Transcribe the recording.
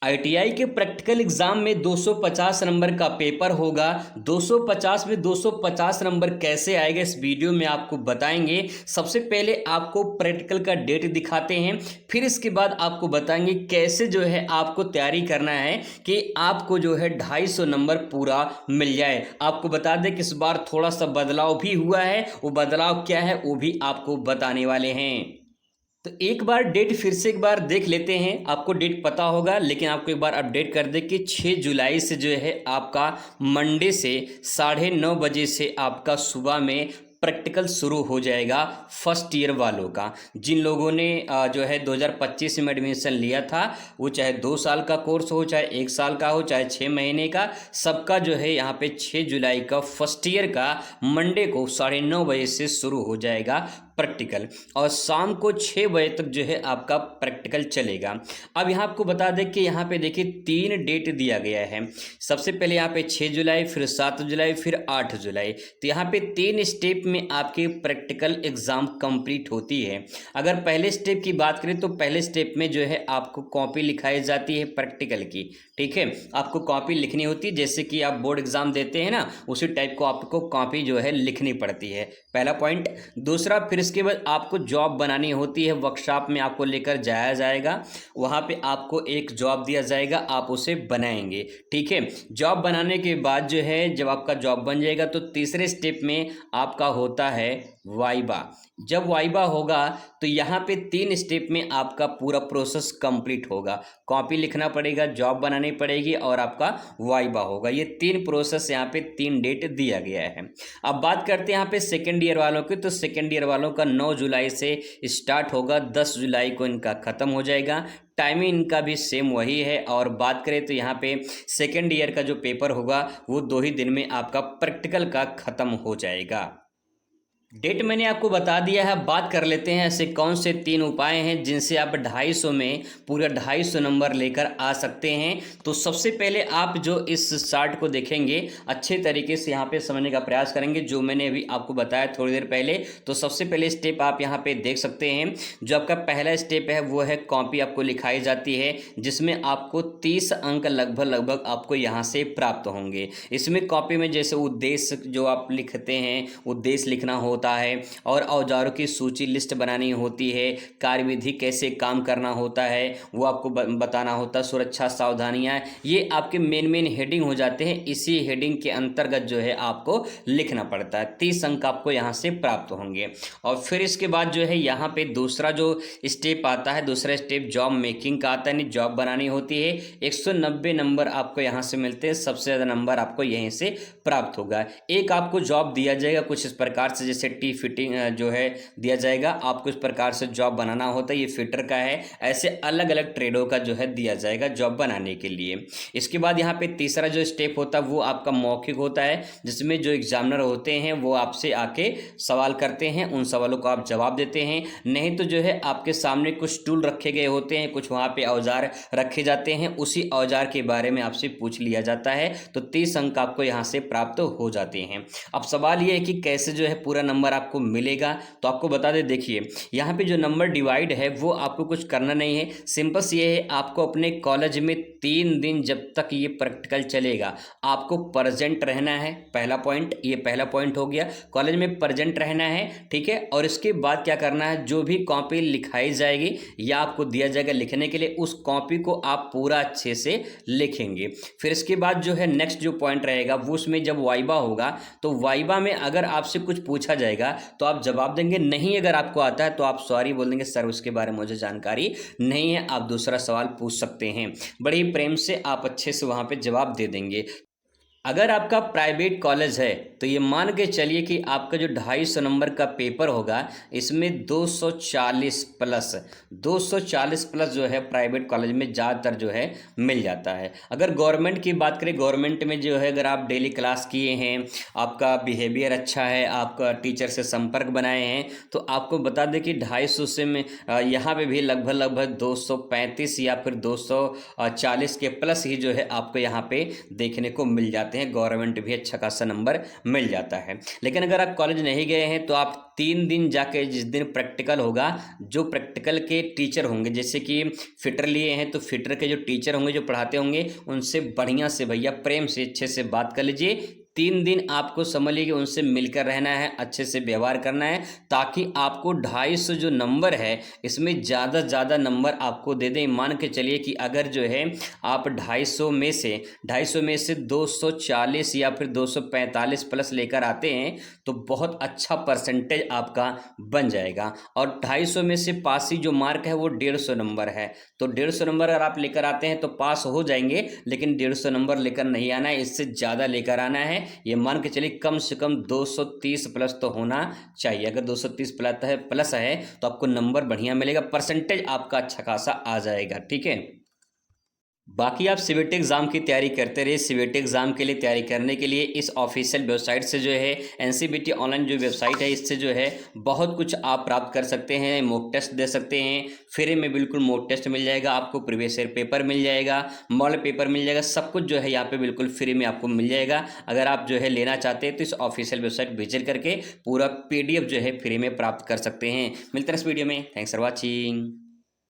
ITI के practical exam में 250 number का पेपर होगा। 250 में 250 नंबर कैसे आएगा इस वीडियो में आपको बताएंगे। सबसे पहले आपको प्रैक्टिकल का डेट दिखाते हैं, फिर इसके बाद आपको बताएंगे कैसे जो है आपको तैयारी करना है कि आपको जो है 250 नंबर पूरा मिल जाए। आपको बता दें कि इस बार थोड़ा सा बदलाव भी हुआ है, वो बदलाव क्या है वो भी आपको बताने वाले हैं। तो एक बार डेट फिर से एक बार देख लेते हैं। आपको डेट पता होगा लेकिन आपको एक बार अपडेट कर दें कि 6 जुलाई से जो है आपका मंडे से 9:30 बजे से आपका सुबह में प्रैक्टिकल शुरू हो जाएगा फर्स्ट ईयर वालों का। जिन लोगों ने जो है 2025 में एडमिशन लिया था, वो चाहे 2 साल का कोर्स हो, चाहे 1 साल का हो, चाहे 6 महीने का, सबका जो है यहाँ पे 6 जुलाई का फर्स्ट ईयर का मंडे को 9:30 बजे से शुरू हो जाएगा प्रैक्टिकल, और शाम को 6 बजे तक जो है आपका प्रैक्टिकल चलेगा। अब यहाँ आपको बता दें कि यहाँ पे देखिए 3 डेट दिया गया है। सबसे पहले यहाँ पे 6 जुलाई, फिर 7 जुलाई, फिर 8 जुलाई। तो यहाँ पे 3 स्टेप में आपके प्रैक्टिकल एग्जाम कंप्लीट होती है। अगर पहले स्टेप की बात करें तो पहले स्टेप में जो है आपको कॉपी लिखाई जाती है प्रैक्टिकल की, ठीक है। आपको कॉपी लिखनी होती है, जैसे कि आप बोर्ड एग्जाम देते हैं ना, उसी टाइप को आपको कॉपी जो है लिखनी पड़ती है, पहला पॉइंट। दूसरा, फिर इसके बाद आपको जॉब बनानी होती है। वर्कशॉप में आपको लेकर जाया जाएगा, वहाँ पे आपको एक जॉब दिया जाएगा, आप उसे बनाएंगे, ठीक है। जॉब बनाने के बाद जो है जब आपका जॉब बन जाएगा तो तीसरे स्टेप में आपका होता है वाइवा। जब वाइवा होगा तो यहाँ पे 3 स्टेप में आपका पूरा प्रोसेस कंप्लीट होगा। कॉपी लिखना पड़ेगा, जॉब बनानी पड़ेगी और आपका वाइवा होगा। ये 3 प्रोसेस यहाँ पे 3 डेट दिया गया है। अब बात करते हैं यहाँ पे सेकेंड ईयर वालों की। तो सेकेंड ईयर वालों का 9 जुलाई से स्टार्ट होगा, 10 जुलाई को इनका ख़त्म हो जाएगा। टाइमिंग इनका भी सेम वही है। और बात करें तो यहाँ पे सेकेंड ईयर का जो पेपर होगा वो 2 ही दिन में आपका प्रैक्टिकल का ख़त्म हो जाएगा। डेट मैंने आपको बता दिया है। बात कर लेते हैं ऐसे कौन से 3 उपाय हैं जिनसे आप 250 में पूरा 250 नंबर लेकर आ सकते हैं। तो सबसे पहले आप जो इस चार्ट को देखेंगे, अच्छे तरीके से यहाँ पे समझने का प्रयास करेंगे, जो मैंने अभी आपको बताया थोड़ी देर पहले। तो सबसे पहले स्टेप आप यहाँ पे देख सकते हैं। जो आपका पहला स्टेप है वो है कॉपी आपको लिखाई जाती है, जिसमें आपको 30 अंक लगभग आपको यहाँ से प्राप्त होंगे। इसमें कॉपी में जैसे उद्देश्य जो आप लिखते हैं, उद्देश्य लिखना होता है, और औजारों की सूची लिस्ट बनानी होती है, कार्यविधि कैसे काम करना होता है वो आपको बताना होता है, सुरक्षा सावधानियां, ये आपके मेन हेडिंग हो जाते हैं। इसी हेडिंग के अंतर्गत जो है आपको लिखना पड़ता है। 30 अंक आपको यहाँ से प्राप्त होंगे। और फिर इसके बाद जो है यहाँ पे दूसरा जो स्टेप आता है, दूसरा स्टेप जॉब मेकिंग का आता है, जॉब बनानी होती है। 190 नंबर आपको यहाँ से मिलते हैं, सबसे ज़्यादा नंबर आपको यहीं से प्राप्त होगा। एक आपको जॉब दिया जाएगा कुछ इस प्रकार से, जैसे टी फिटिंग जो है दिया जाएगा, आपको इस प्रकार से जॉब बनाना होता है। ये फिटर का है, ऐसे अलग अलग ट्रेडों का जो है दिया जाएगा जॉब बनाने के लिए। इसके बाद यहाँ पे तीसरा जो स्टेप होता है वो आपका मौखिक होता है, जिसमें जो एग्जामिनर होते हैं वो आपसे आके सवाल करते हैं, उन सवालों को आप जवाब देते हैं। नहीं तो जो है आपके सामने कुछ टूल रखे गए होते हैं, कुछ वहाँ पे औजार रखे जाते हैं, उसी औजार के बारे में आपसे पूछ लिया जाता है। तो 30 अंक आपको यहाँ से प्राप्त हो जाते हैं। अब सवाल ये है कि कैसे जो है पूरा नंबर आपको मिलेगा। तो आपको बता दें, देखिए यहाँ पे जो नंबर डिवाइड है वो आपको कुछ करना नहीं है। सिंपल ये है, आपको अपने कॉलेज में 3 दिन जब तक ये प्रैक्टिकल चलेगा आपको प्रेजेंट रहना है। पहला पॉइंट, ये पहला पॉइंट हो गया, कॉलेज में प्रेजेंट रहना है, ठीक है। और इसके बाद क्या करना है, जो भी कॉपी लिखाई जाएगी या आपको दिया जाएगा लिखने के लिए, उस कॉपी को आप पूरा अच्छे से लिखेंगे। फिर इसके बाद जो है नेक्स्ट जो पॉइंट रहेगा वो, उसमें जब वाइवा होगा तो वाइवा में अगर आपसे कुछ पूछा जाएगा तो आप जवाब देंगे। नहीं अगर आपको आता है तो आप सॉरी बोल देंगे, सर उसके बारे में मुझे जानकारी नहीं है, आप दूसरा सवाल पूछ सकते हैं। बड़े ही प्रेम से आप अच्छे से वहाँ पे जवाब दे देंगे। अगर आपका प्राइवेट कॉलेज है तो ये मान के चलिए कि आपका जो 250 नंबर का पेपर होगा इसमें 240 प्लस जो है प्राइवेट कॉलेज में ज़्यादातर जो है मिल जाता है। अगर गवर्नमेंट की बात करें, गवर्नमेंट में जो है अगर आप डेली क्लास किए हैं, आपका बिहेवियर अच्छा है, आपका टीचर से संपर्क बनाए हैं, तो आपको बता दें कि 250 से में यहाँ पे भी लगभग 235 या फिर 240 के प्लस ही जो है आपको यहाँ पे देखने को मिल जाता जाते हैं, गवर्नमेंट भी अच्छा खासा नंबर मिल जाता है। लेकिन अगर आप कॉलेज नहीं गए हैं तो आप 3 दिन जाके, जिस दिन प्रैक्टिकल होगा, जो प्रैक्टिकल के टीचर होंगे, जैसे कि फिटर लिए हैं तो फिटर के जो टीचर होंगे, जो पढ़ाते होंगे, उनसे बढ़िया से भैया प्रेम से अच्छे से बात कर लीजिए। 3 दिन आपको समझ लीजिए उनसे मिलकर रहना है, अच्छे से व्यवहार करना है, ताकि आपको 250 जो नंबर है इसमें ज़्यादा ज़्यादा नंबर आपको दे दें। मान के चलिए कि अगर जो है आप 250 में से 240 या फिर 245 प्लस लेकर आते हैं तो बहुत अच्छा परसेंटेज आपका बन जाएगा। और 250 में से पासी जो मार्क है वो 150 नंबर है, तो 150 नंबर अगर आप लेकर आते हैं तो पास हो जाएंगे, लेकिन 150 नंबर लेकर नहीं आना है, इससे ज़्यादा लेकर आना है। ये मान के चलिए कम से कम 230 प्लस तो होना चाहिए। अगर 230 प्लस है तो आपको नंबर बढ़िया मिलेगा, परसेंटेज आपका अच्छा खासा आ जाएगा। ठीक है, बाकी आप सीवीटी एग्ज़ाम की तैयारी करते रहिए। सीवीटी एग्ज़ाम के लिए तैयारी करने के लिए इस ऑफिशियल वेबसाइट से जो है, एनसीबीटी ऑनलाइन जो वेबसाइट है, इससे जो है बहुत कुछ आप प्राप्त कर सकते हैं। मॉक टेस्ट दे सकते हैं, फ्री में बिल्कुल मॉक टेस्ट मिल जाएगा आपको, प्रीवियस ईयर पेपर मिल जाएगा, मॉडल पेपर मिल जाएगा, सब कुछ जो है यहाँ पे बिल्कुल फ्री में आपको मिल जाएगा। अगर आप जो है लेना चाहते हैं तो इस ऑफिशियल वेबसाइट विजिट करके पूरा PDF जो है फ्री में प्राप्त कर सकते हैं। मिलते हैं इस वीडियो में। Thanks for watching.